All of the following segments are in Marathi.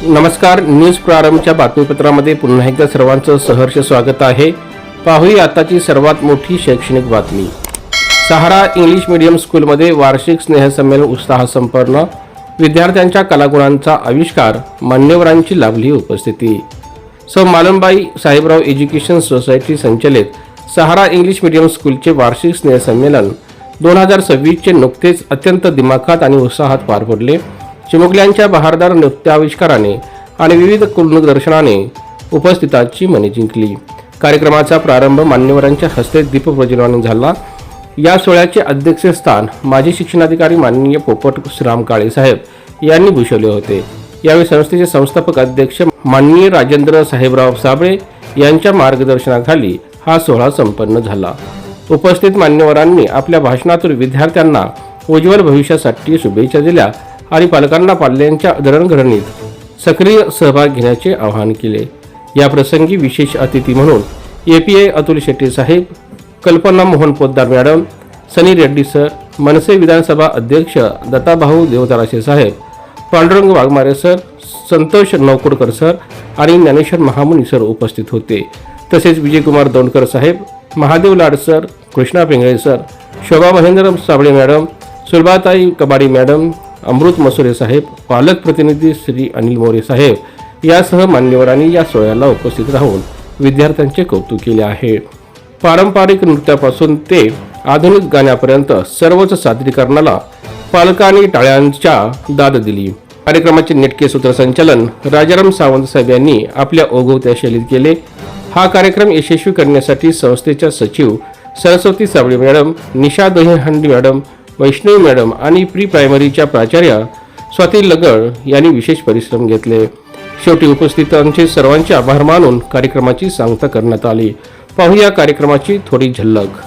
नमस्कार. न्यूज प्रारंभच्या बातमीपत्रामध्ये पुन्हा एकदा सर्वांचं सहर्ष स्वागत आहे. पाहूया आताची सर्वात मोठी शैक्षणिक बातमी. सहारा इंग्लिश मीडियम स्कूलमध्ये वार्षिक स्नेहसंमेलन उत्साह संपन्न. विद्यार्थ्यांच्या कलागुणांचा आविष्कार. मान्यवरांची लाभली उपस्थिती. सौ मालमबाई साहेबराव एज्युकेशन सोसायटी संचलित सहारा इंग्लिश मीडियम स्कूलचे वार्षिक स्नेहसंमेलन 2026चे नुकतेच अत्यंत दिमाखात आणि उत्साहात पार पडले. चिमुकल्यांच्या बहारदार नृत्याविष्काराने आणि विविध दर्शनाने उपस्थितांची मने जिंकली. कार्यक्रमाचा प्रारंभ मान्यवरांच्या हस्ते दीपप्रज्वलनाने झाला. या सोहळ्याचे अध्यक्षस्थान माजी शिक्षणाधिकारी माननीय पोपट श्रीराम काळे साहेब यांनी भूषवले होते. यावेळी संस्थेचे संस्थापक अध्यक्ष माननीय राजेंद्र साहेबराव साबळे यांच्या मार्गदर्शनाखाली हा सोहळा संपन्न झाला. उपस्थित मान्यवरांनी आपल्या भाषणातून विद्यार्थ्यांना उज्ज्वल भविष्यासाठी शुभेच्छा दिल्या आणि पालकांना पाल्यांच्या जडणघडणीत सक्रिय सहभाग घेण्याचे आवाहन केले. या प्रसंगी विशेष अतिथी म्हणून API अतुल शेट्टी साहेब, कल्पना मोहन पोद्दार मॅडम, सनी रेड्डी सर, मनसे विधानसभा अध्यक्ष दत्ताभाऊ देवतराशे साहेब, पांडुरंग वाघमारे सर, संतोष नवकुडकर सर आणि ज्ञानेश्वर महामुनी सर उपस्थित होते. तसेच विजयकुमार दौंडकर साहेब, महादेव लाड सर, कृष्णा पिंगळे सर, शोभा महेंद्र साबळे मॅडम, सुलभाताई कबाडी मॅडम, अमृत मसुरे साहेब, पालक प्रतिनिधी श्री अनिल मोरे साहेब यासह मान्यवरांनी या सोहळ्याला उपस्थित राहून विद्यार्थ्यांचे कौतुक केले आहे. पारंपरिक नृत्यापासून ते आधुनिक गाण्यापर्यंत सर्वच सादरीकरणाला पालकांनी टाळ्यांच्या दाद दिली. कार्यक्रमाचे नेटके सूत्रसंचालन राजाराम सावंत साहेब यांनी आपल्या ओघवत्या शैलीत केले. हा कार्यक्रम यशस्वी करण्यासाठी संस्थेच्या सचिव सरस्वती साबळे मॅडम, निशा दहीहंडी मॅडम, वैष्णवी मॅडम आणि प्री प्रायमरीच्या प्राचार्या स्वाती लगड यांनी विशेष परिश्रम घेतले. शेवटी उपस्थितांचे सर्वांचे आभार मानून कार्यक्रमाची सांगता करण्यात आली. पाहूया कार्यक्रमाची थोडी झलक.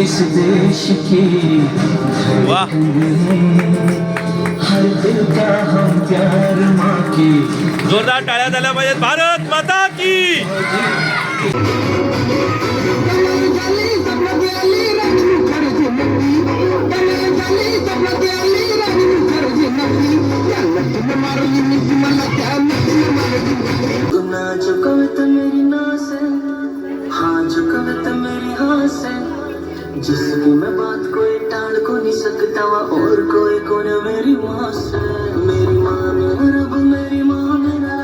इस देश की वाह, हर दिल का हम प्यार माँ की. जोरदार टाळ्या झाल्या पाहिजेत. भारत माता की. गुना जो कविता मेरी नास है, हाँ जो कविता मेरी हास है, जिसकी मैं बात कोई टाल को नहीं सकता और कोई कौन मेरी माँ से. मेरी माँ मेरा रब, मेरी माँ मेरा